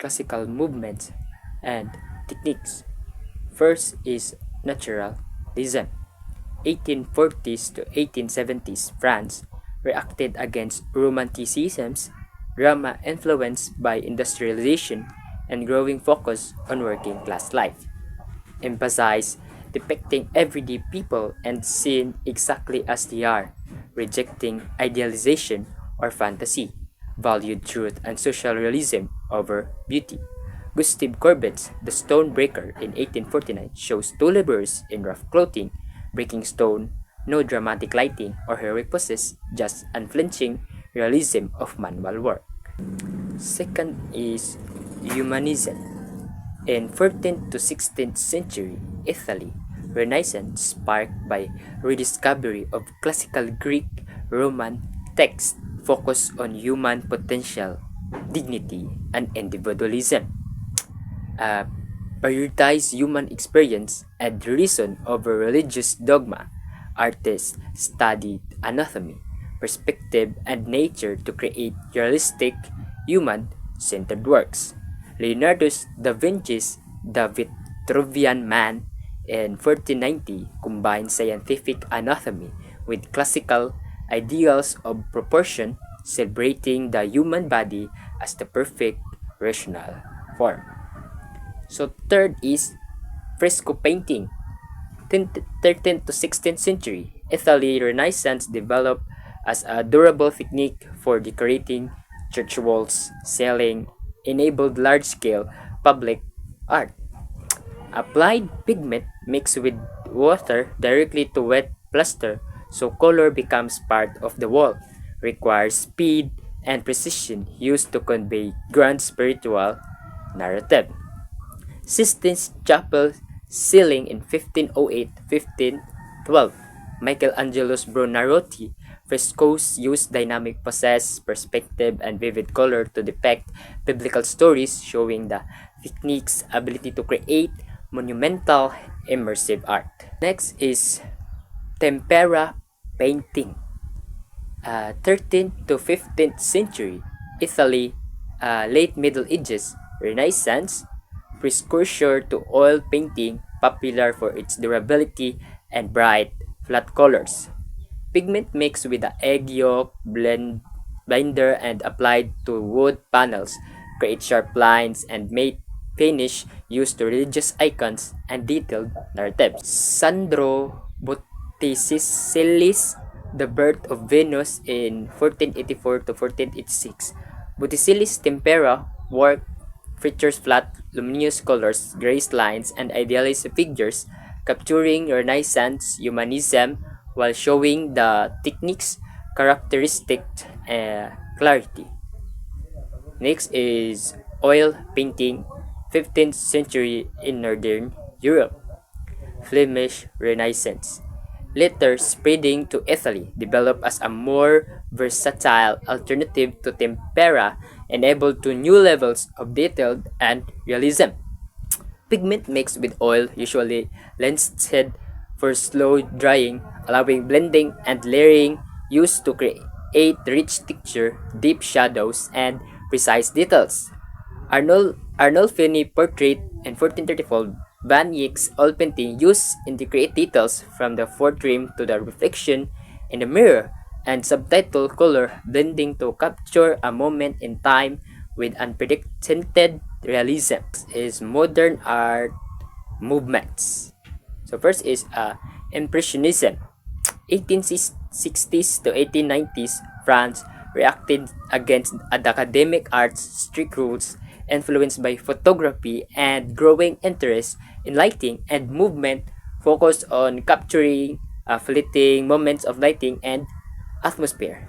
classical movements and techniques. First is naturalism. 1840s to 1870s France reacted against Romanticism's drama influenced by industrialization and growing focus on working class life. Emphasize depicting everyday people and seen exactly as they are, rejecting idealization or fantasy, valued truth and social realism over beauty. Gustave Courbet's The Stone Breaker in 1849 shows two laborers in rough clothing breaking stone, no dramatic lighting or heroic poses, just unflinching realism of manual work. Second is humanism. In 14th to 16th century Italy, Renaissance sparked by rediscovery of classical Greek Roman texts focused on human potential, dignity, and individualism. Uh, prioritize human experience and reason over religious dogma. Artists studied anatomy, perspective, and nature to create realistic, human-centered works. Leonardo da Vinci's The Vitruvian Man in 1490 combined scientific anatomy with classical ideals of proportion, celebrating the human body as the perfect rational form. So third is fresco painting. 13th to 16th century, Italy Renaissance developed as a durable technique for decorating church walls, selling enabled large-scale public art. Applied pigment mixed with water directly to wet plaster so color becomes part of the wall, requires speed and precision used to convey grand spiritual narrative. Sistine Chapel ceiling in 1508-1512. Michelangelo's Buonarroti frescoes use dynamic poses, perspective, and vivid color to depict biblical stories, showing the technique's ability to create monumental immersive art. Next is tempera painting. 13th to 15th century Italy, late Middle Ages, Renaissance, precursor to oil painting, popular for its durability and bright, flat colors. Pigment mixed with the egg yolk, blender, and applied to wood panels create sharp lines and matte finish used to religious icons and detailed narratives. Sandro Botticelli's The Birth of Venus in 1484 to 1486. Botticelli's tempera work features flat, luminous colors, graced lines, and idealized figures, capturing Renaissance humanism while showing the technique's characteristic clarity. Next is oil painting, 15th century in Northern Europe. Flemish Renaissance. Later spreading to Italy, developed as a more versatile alternative to tempera, enabled to new levels of detail and realism. Pigment mixed with oil usually lends head for slow drying, allowing blending and layering used to create rich texture, deep shadows, and precise details. Arnolfini portrait in 1434, Van Eyck's oil painting used integrate details from the foreground to the reflection in the mirror, and subtitle color blending to capture a moment in time with unprecedented realism. Is modern art movements. So first is Impressionism. 1860s to 1890s, France reacted against academic art's strict rules, influenced by photography and growing interest in lighting and movement, focused on capturing fleeting moments of lighting and atmosphere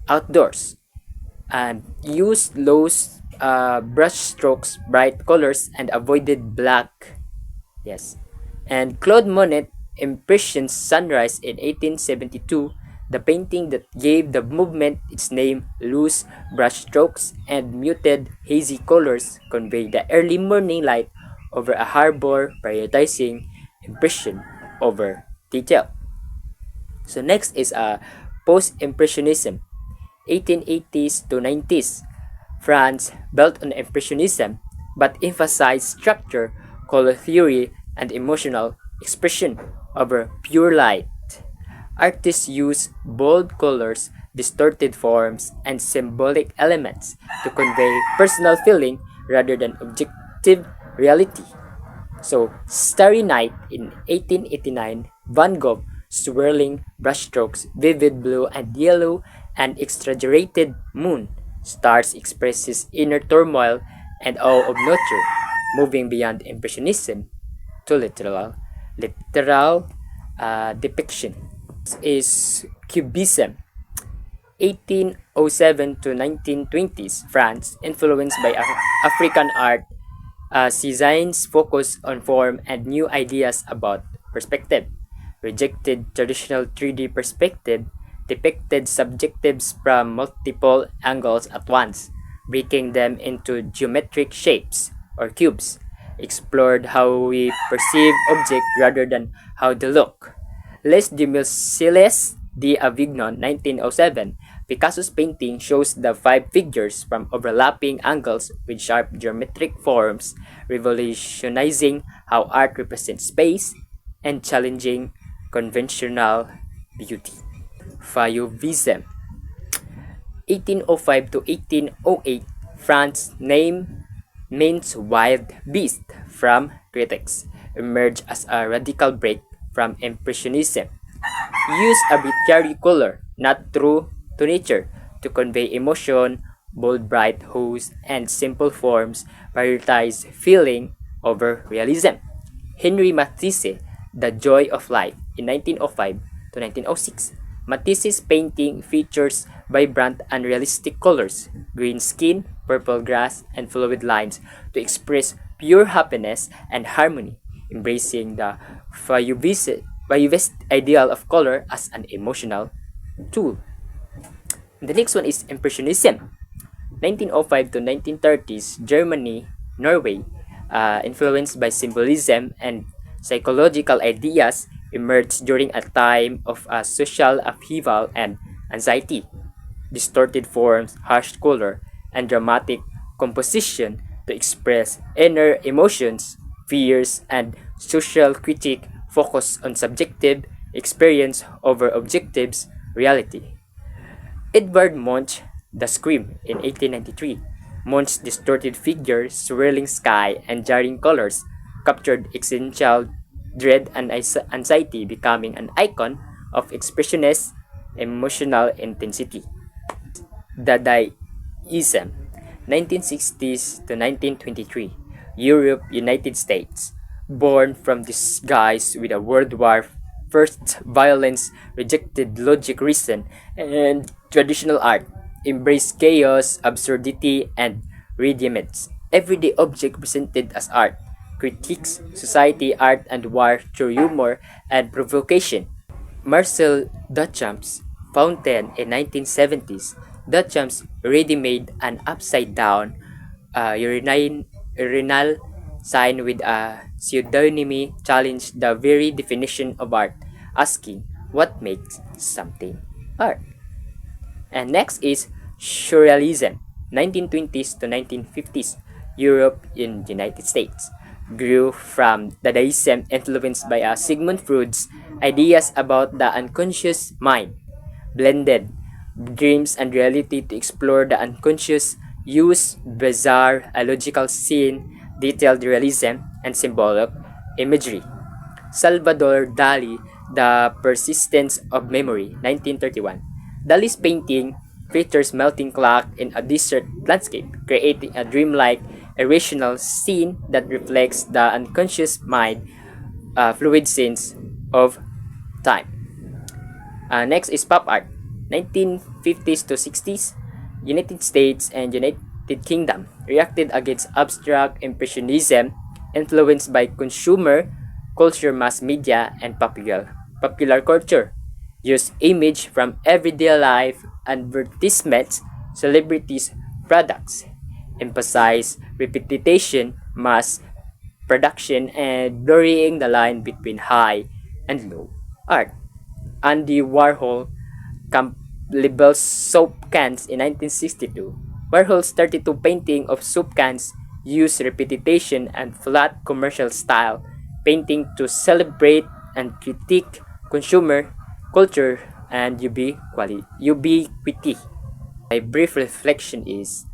outdoors, and used low brush strokes, bright colors, and avoided black. Yes. And Claude Monet Impression's Sunrise in 1872, the painting that gave the movement its name, loose brushstrokes and muted hazy colors convey the early morning light over a harbor, prioritizing impression over detail. So next is Post-Impressionism, 1880s to 90s. France built on Impressionism, but emphasized structure, color theory, and emotional expression over pure light. Artists use bold colors, distorted forms, and symbolic elements to convey personal feeling rather than objective reality. So, Starry Night in 1889, Van Gogh, swirling brushstrokes, vivid blue and yellow, and exaggerated moon. Stars expresses inner turmoil and awe of nature, moving beyond impressionism to literal depiction. Is Cubism, 1807 to 1920s France, influenced by African art. Cézine's focus on form and new ideas about perspective, rejected traditional 3D perspective, depicted subjectives from multiple angles at once, breaking them into geometric shapes or cubes, explored how we perceive objects rather than how they look. Les Dumézil's d'Avignon, 1907, Picasso's painting shows the five figures from overlapping angles with sharp geometric forms, revolutionizing how art represents space and challenging conventional beauty. Fauvism, 1805 to 1808, France name means wild beast from critics, emerged as a radical break from Impressionism. Use arbitrary color, not true to nature, to convey emotion, bold bright hues, and simple forms prioritize feeling over realism. Henri Matisse, The Joy of Life, in 1905 to 1906. Matisse's painting features vibrant and realistic colors, green skin, purple grass, and fluid lines to express pure happiness and harmony, embracing the Fauvist ideal of color as an emotional tool. The next one is Impressionism. 1905 to 1930s, Germany, Norway, influenced by symbolism and psychological ideas, emerged during a time of social upheaval and anxiety. Distorted forms, harsh color, and dramatic composition to express inner emotions, fears, and social critique focus on subjective experience over objectives reality. Edvard Munch, The Scream, in 1893. Munch's distorted figures, swirling sky, and jarring colors captured existential dread and anxiety, becoming an icon of expressionist emotional intensity. Dadaism, 1960s to 1923. Europe, United States. Born from disguise with a World War First violence, rejected logic, reason, and traditional art, embraced chaos, absurdity, and rudiments. Everyday object presented as art, critiques society, art, and war through humor and provocation. Marcel Duchamp's Fountain in 1970s. Duchamp ready-made an upside-down urinal sign with a pseudonym challenged the very definition of art, asking what makes something art. And next is Surrealism, 1920s to 1950s, Europe and United States. Grew from Dadaism influenced by Sigmund Freud's ideas about the unconscious mind, blended dreams and reality to explore the unconscious, use bizarre, illogical scene, detailed realism, and symbolic imagery. Salvador Dali, The Persistence of Memory, 1931. Dali's painting features melting clock in a desert landscape, creating a dreamlike, irrational scene that reflects the unconscious mind, fluid scenes of time. Next is pop art, 1950s to 60s. United States and United Kingdom reacted against abstract impressionism influenced by consumer culture, mass media, and popular culture. Use image from everyday life, advertisements, celebrities, products. Emphasize repetition, mass production, and blurring the line between high and low art. Andy Warhol labels soap cans in 1962. Warhol's 32 painting of soup cans use repetition and flat commercial style painting to celebrate and critique consumer culture and ubiquity. My brief reflection is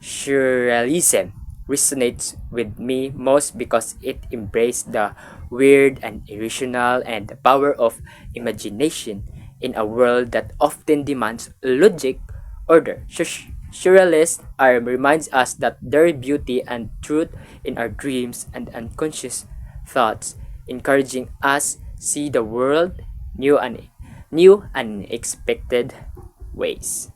surrealism resonates with me most because it embraced the weird and irrational and the power of imagination in a world that often demands logic, order. Surrealists are reminds us that there is beauty and truth in our dreams and unconscious thoughts, encouraging us see the world new and unexpected ways.